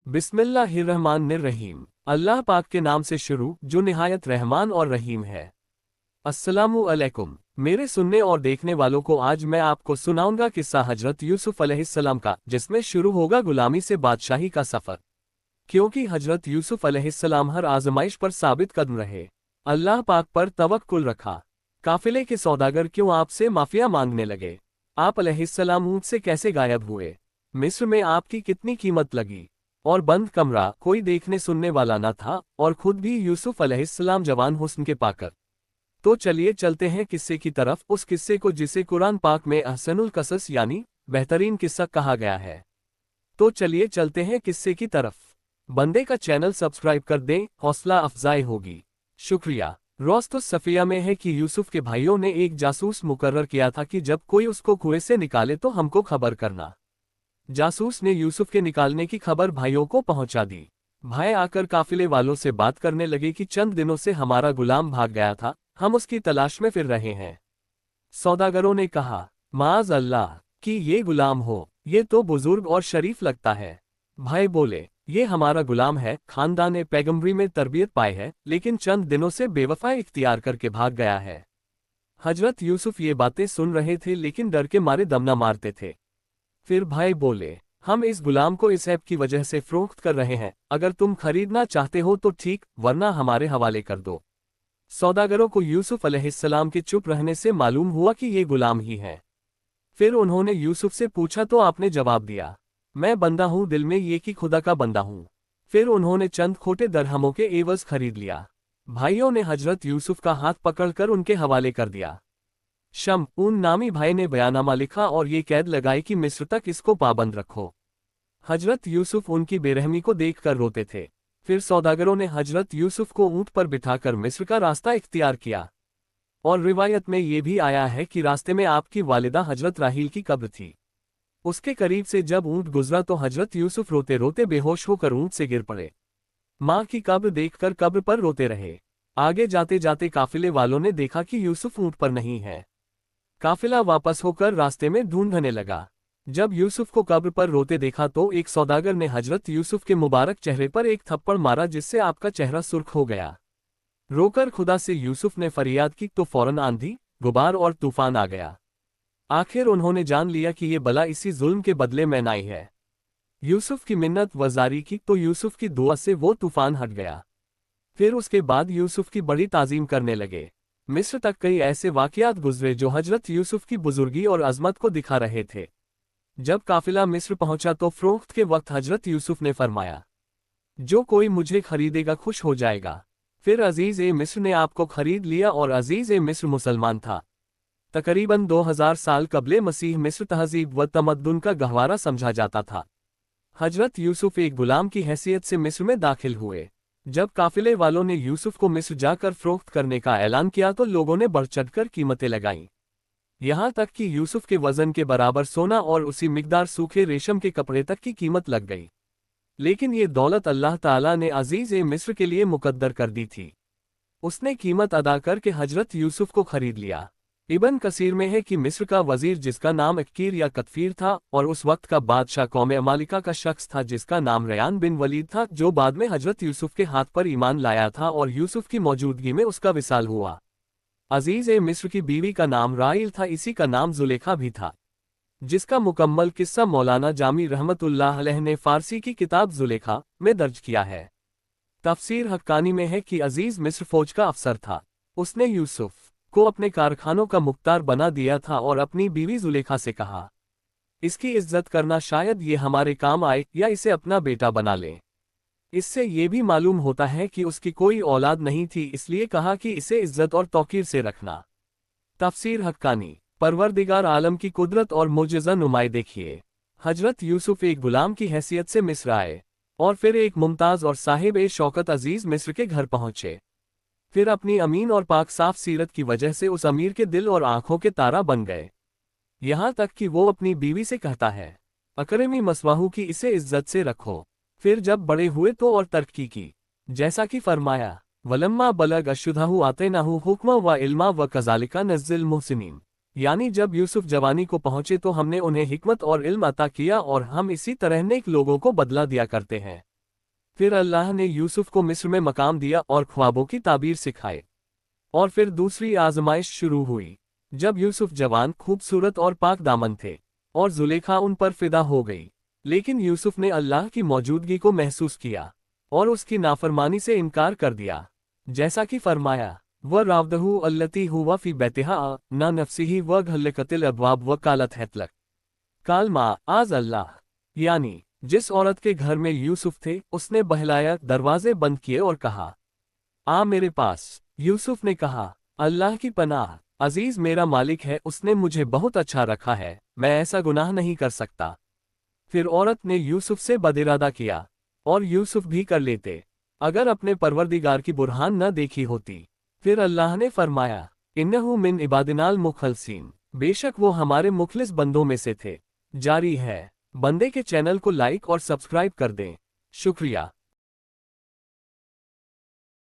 बिस्मिल्लाहिर्रहमानिर्रहीम। अल्लाह पाक के नाम से शुरू जो निहायत रहमान और रहीम है। अस्सलामु अलैकुम मेरे सुनने और देखने वालों को, आज मैं आपको सुनाऊंगा किस्सा हजरत यूसुफ अलैहिस्सलाम का, जिसमें शुरू होगा गुलामी से बादशाही का सफर। क्योंकि हजरत यूसुफ अलैहिस्सलाम हर आजमाइश पर साबित कदम रहे, अल्लाह पाक पर तवक्कुल रखा। काफिले के सौदागर क्यों आपसे माफिया मांगने लगे? आप अलैहिस्सलाम ऊंट से कैसे गायब हुए? मिस्र में आपकी कितनी कीमत लगी? और बंद कमरा, कोई देखने सुनने वाला न था, और खुद भी यूसुफ अलैहिस्सलाम जवान हुस्न के पाकर। तो चलिए चलते हैं किस्से की तरफ, उस किस्से को जिसे कुरान पाक में अहसनुल कसस यानी बेहतरीन किस्सा कहा गया है। तो चलिए चलते हैं किस्से की तरफ। बंदे का चैनल सब्सक्राइब कर दें, हौसला अफजाई होगी। शुक्रिया। रोस्तुस सफिया में है कि यूसुफ के भाइयों ने एक जासूस मुकर्रर किया था कि जब कोई उसको कुएं से निकाले तो हमको खबर करना। जासूस ने यूसुफ के निकालने की खबर भाइयों को पहुंचा दी। भाई आकर काफिले वालों से बात करने लगे कि चंद दिनों से हमारा गुलाम भाग गया था, हम उसकी तलाश में फिर रहे हैं। सौदागरों ने कहा, माज अल्लाह कि ये गुलाम हो, ये तो बुजुर्ग और शरीफ लगता है। भाई बोले, ये हमारा गुलाम है, खानदान पैगम्बरी में तरबियत पाए है, लेकिन चंद दिनों से बेवफाई इख्तियार करके भाग गया है। हजरत यूसुफ ये बातें सुन रहे थे, लेकिन डर के मारे दम न मारते थे। फिर भाई बोले, हम इस गुलाम को इस ऐप की वजह से फरोख्त कर रहे हैं, अगर तुम खरीदना चाहते हो तो ठीक, वरना हमारे हवाले कर दो। सौदागरों को यूसुफ अलैहिस्सलाम के चुप रहने से मालूम हुआ कि ये गुलाम ही है। फिर उन्होंने यूसुफ से पूछा तो आपने जवाब दिया, मैं बंदा हूँ, दिल में ये कि खुदा का बंदा हूँ। फिर उन्होंने चंद खोटे दरहमों के एवज खरीद लिया। भाइयों ने हजरत यूसुफ का हाथ पकड़कर उनके हवाले कर दिया। उन नामी भाई ने बयानामा लिखा और ये कैद लगाई कि मिस्र तक इसको पाबंद रखो। हजरत यूसुफ उनकी बेरहमी को देखकर रोते थे। फिर सौदागरों ने हजरत यूसुफ को ऊंट पर बिठाकर मिस्र का रास्ता इख्तियार किया। और रिवायत में ये भी आया है कि रास्ते में आपकी वालिदा हजरत राहील की कब्र थी। उसके करीब से जब ऊंट गुजरा तो हजरत यूसुफ रोते रोते बेहोश होकर ऊंट से गिर पड़े। माँ की कब्र देखकर कब्र पर रोते रहे। आगे जाते जाते काफिले वालों ने देखा कि यूसुफ ऊंट पर नहीं है। काफिला वापस होकर रास्ते में ढूंढने लगा। जब यूसुफ को कब्र पर रोते देखा तो एक सौदागर ने हजरत यूसुफ के मुबारक चेहरे पर एक थप्पड़ मारा, जिससे आपका चेहरा सुर्ख हो गया। रोकर खुदा से यूसुफ ने फरियाद की तो फौरन आंधी, गुबार और तूफान आ गया। आखिर उन्होंने जान लिया कि ये बला इसी जुल्म के बदले में आई है। यूसुफ की मिन्नत वजारी की तो यूसुफ की दुआ से वो तूफान हट गया। फिर उसके बाद यूसुफ की बड़ी ताजीम करने लगे। मिस्र तक कई ऐसे वाक़यात गुजरे जो हजरत यूसुफ की बुजुर्गी और अजमत को दिखा रहे थे। जब काफिला मिस्र पहुंचा तो फरोख्त के वक्त हजरत यूसुफ ने फरमाया, जो कोई मुझे खरीदेगा खुश हो जाएगा। फिर अजीज ए मिस्र ने आपको खरीद लिया और अजीज ए मिस्र मुसलमान था। तकरीबन 2000 साल कबले मसीह मिस्र तहजीब व तमद्दुन का गहवारा समझा जाता था। हजरत यूसुफ एक गुलाम की हैसियत से मिस्र में दाखिल हुए। जब काफिले वालों ने यूसुफ को मिस्र जाकर फरोख्त करने का ऐलान किया तो लोगों ने बढ़ चढ़कर कीमतें लगाईं। यहाँ तक कि यूसुफ के वजन के बराबर सोना और उसी मिकदार सूखे रेशम के कपड़े तक की कीमत लग गई। लेकिन ये दौलत अल्लाह ताला ने अजीज ए मिस्र के लिए मुकद्दर कर दी थी। उसने कीमत अदा करके हजरत यूसुफ को खरीद लिया। इब्न कसीर में है कि मिस्र का वजीर जिसका नाम अक्कीर या कतफीर था, और उस वक्त का बादशाह कौम अमालिका का शख्स था जिसका नाम रयान बिन वलीद था, जो बाद में हजरत यूसुफ के हाथ पर ईमान लाया था और यूसुफ की मौजूदगी में उसका विसाल हुआ। अजीज ए मिस्र की बीवी का नाम राइल था, इसी का नाम जुलेखा भी था, जिसका मुकम्मल किस्सा मौलाना जामी रहमतुल्लाह अलैह ने फारसी की किताब जुलेखा में दर्ज किया है। तफसीर हक्कानी में है कि अजीज मिस्र फौज का अफसर था। उसने यूसुफ को अपने कारखानों का मुख्तार बना दिया था और अपनी बीवी जुलेखा से कहा, इसकी इज्जत करना, शायद ये हमारे काम आए या इसे अपना बेटा बना ले। इससे ये भी मालूम होता है कि उसकी कोई औलाद नहीं थी, इसलिए कहा कि इसे इज्जत और तौकीर से रखना। तफसीर हक्कानी। परवरदिगार आलम की कुदरत और मुजज़ा नुमाई देखिए। हजरत यूसुफ एक गुलाम की हैसियत से मिस्र आए और फिर एक मुमताज़ और साहिब ए शौकत अजीज मिस्र के घर पहुंचे। फिर अपनी अमीन और पाक साफ सीरत की वजह से उस अमीर के दिल और आंखों के तारा बन गए। यहाँ तक कि वो अपनी बीवी से कहता है, अकरमी मसवाहू की इसे इज्जत से रखो। फिर जब बड़े हुए तो और तरक्की की, जैसा कि फरमाया, वलम्मा बलग अशुद्धहु आतैनाहु हुक्मा व इल्मा व कज़ालिका नज़्ज़िल मुहसिनीन, यानी जब यूसुफ जवानी को पहुंचे तो हमने उन्हें हिकमत और इल्म अता किया और हम इसी तरह नेक लोगों को बदला दिया करते हैं। फिर अल्लाह ने यूसुफ को मिस्र में मकाम दिया और ख्वाबों की ताबीर सिखाए। और फिर दूसरी आजमाइश शुरू हुई, जब यूसुफ जवान, खूबसूरत और पाक दामन थे, और जुलेखा उन पर फिदा हो गई। लेकिन यूसुफ ने अल्लाह की मौजूदगी को महसूस किया और उसकी नाफरमानी से इनकार कर दिया, जैसा कि फरमाया, व रावदहू अल्लती हुआ फी बैतिहा न नफ्सिही व घल्लकतिल अबवाब व कालत हैतलक। काल मा आज अल्लाह, यानी जिस औरत के घर में यूसुफ थे उसने बहलाया, दरवाजे बंद किए और कहा, आ मेरे पास। यूसुफ ने कहा, अल्लाह की पनाह, अजीज मेरा मालिक है, उसने मुझे बहुत अच्छा रखा है, मैं ऐसा गुनाह नहीं कर सकता। फिर औरत ने यूसुफ से बदिरादा किया, और यूसुफ भी कर लेते, अगर अपने परवरदिगार की बुरहान न देखी होती। फिर अल्लाह ने फरमाया, इन्नहु मिन इबादिनाल मुखलसीन, बेशक वो हमारे मुखलिस बंदों में से थे। जारी है। बंदे के चैनल को लाइक और सब्सक्राइब कर दें। शुक्रिया।